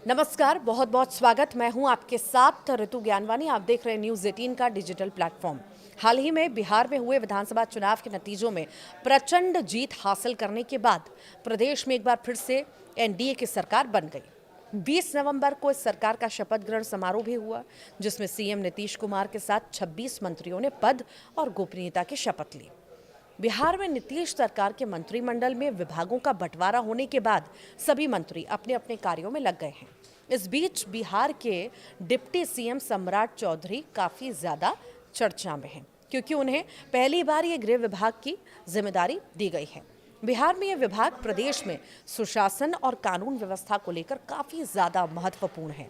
नमस्कार, बहुत बहुत स्वागत। मैं हूं आपके साथ ऋतु ज्ञानवानी। आप देख रहे हैं न्यूज़ 18 का डिजिटल प्लेटफॉर्म। हाल ही में बिहार में हुए विधानसभा चुनाव के नतीजों में प्रचंड जीत हासिल करने के बाद प्रदेश में एक बार फिर से एनडीए की सरकार बन गई। 20 नवंबर को इस सरकार का शपथ ग्रहण समारोह भी हुआ, जिसमें सीएम नीतीश कुमार के साथ 26 मंत्रियों ने पद और गोपनीयता की शपथ ली। बिहार में नीतीश सरकार के मंत्रिमंडल में विभागों का बंटवारा होने के बाद सभी मंत्री अपने अपने कार्यों में लग गए हैं। इस बीच बिहार के डिप्टी सीएम सम्राट चौधरी काफी ज्यादा चर्चा में हैं, क्योंकि उन्हें पहली बार ये गृह विभाग की जिम्मेदारी दी गई है। बिहार में यह विभाग प्रदेश में सुशासन और कानून व्यवस्था को लेकर काफी ज्यादा महत्वपूर्ण है।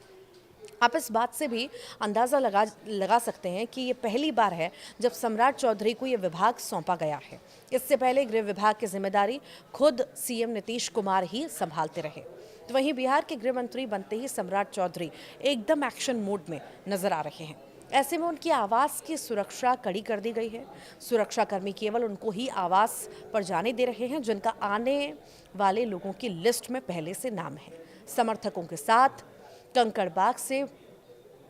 आप इस बात से भी अंदाज़ा लगा सकते हैं कि ये पहली बार है जब सम्राट चौधरी को ये विभाग सौंपा गया है। इससे पहले गृह विभाग की जिम्मेदारी खुद सीएम नीतीश कुमार ही संभालते रहे। तो वहीं बिहार के गृह मंत्री बनते ही सम्राट चौधरी एकदम एक्शन मोड में नजर आ रहे हैं। ऐसे में उनकी आवास की सुरक्षा कड़ी कर दी गई है। सुरक्षाकर्मी केवल उनको ही आवास पर जाने दे रहे हैं जिनका आने वाले लोगों की लिस्ट में पहले से नाम है। समर्थकों के साथ कंकड़बाग से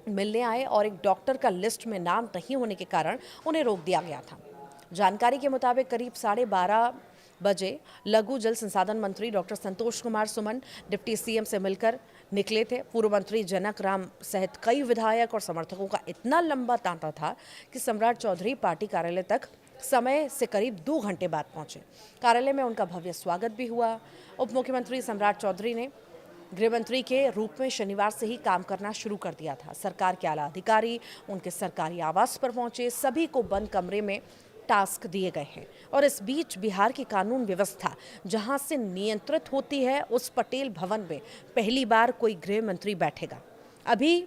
मिलने आए और एक डॉक्टर का लिस्ट में नाम नहीं होने के कारण उन्हें रोक दिया गया था। जानकारी के मुताबिक करीब 12:30 बजे लघु जल संसाधन मंत्री doctor Santosh Kumar Suman deputy CM से मिलकर निकले थे। पूर्व मंत्री जनक राम सहित कई विधायक और समर्थकों का इतना लंबा तांता था कि सम्राट चौधरी पार्टी कार्यालय तक समय से करीब 2 घंटे बाद पहुंचे। कार्यालय में उनका भव्य स्वागत भी हुआ। उप मुख्यमंत्री सम्राट चौधरी ने गृह मंत्री के रूप में शनिवार से ही काम करना शुरू कर दिया था। सरकार के आला अधिकारी उनके सरकारी आवास पर पहुंचे। सभी को बंद कमरे में टास्क दिए गए हैं और इस बीच बिहार की कानून व्यवस्था जहां से नियंत्रित होती है, उस पटेल भवन में पहली बार कोई गृह मंत्री बैठेगा। अभी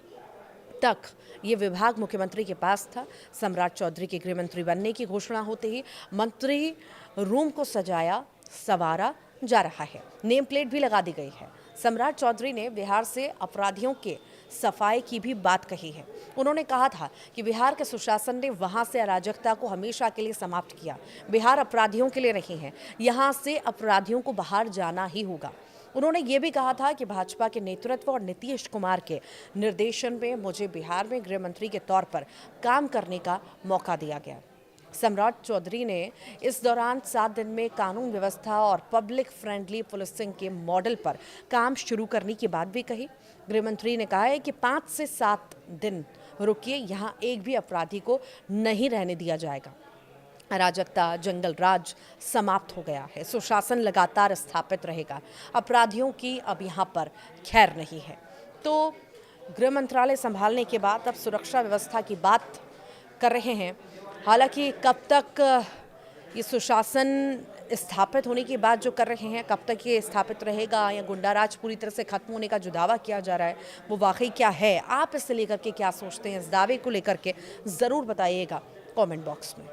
तक ये विभाग मुख्यमंत्री के पास था। सम्राट चौधरी के गृह मंत्री बनने की घोषणा होते ही मंत्री रूम को सजाया संवारा जा रहा है। नेम प्लेट भी लगा दी गई है। सम्राट चौधरी ने बिहार से अपराधियों के सफाई की भी बात कही है। उन्होंने कहा था कि बिहार के सुशासन ने वहां से अराजकता को हमेशा के लिए समाप्त किया। बिहार अपराधियों के लिए नहीं है, यहां से अपराधियों को बाहर जाना ही होगा। उन्होंने ये भी कहा था कि भाजपा के नेतृत्व और नीतीश कुमार के निर्देशन में मुझे बिहार में गृह मंत्री के तौर पर काम करने का मौका दिया गया। सम्राट चौधरी ने इस दौरान 7 दिन में कानून व्यवस्था और पब्लिक फ्रेंडली पुलिसिंग के मॉडल पर काम शुरू करने की बात भी कही। गृह मंत्री ने कहा है कि 5 से 7 दिन रुकिए, यहाँ एक भी अपराधी को नहीं रहने दिया जाएगा। अराजकता, जंगल राज समाप्त हो गया है। सुशासन लगातार स्थापित रहेगा। अपराधियों की अब यहाँ पर खैर नहीं है। तो गृह मंत्रालय संभालने के बाद अब सुरक्षा व्यवस्था की बात कर रहे हैं। हालांकि कब तक ये सुशासन स्थापित होने की बात जो कर रहे हैं, कब तक ये स्थापित रहेगा या गुंडाराज पूरी तरह से खत्म होने का जो दावा किया जा रहा है वो वाकई क्या है, आप इससे लेकर के क्या सोचते हैं, इस दावे को लेकर के ज़रूर बताइएगा कमेंट बॉक्स में।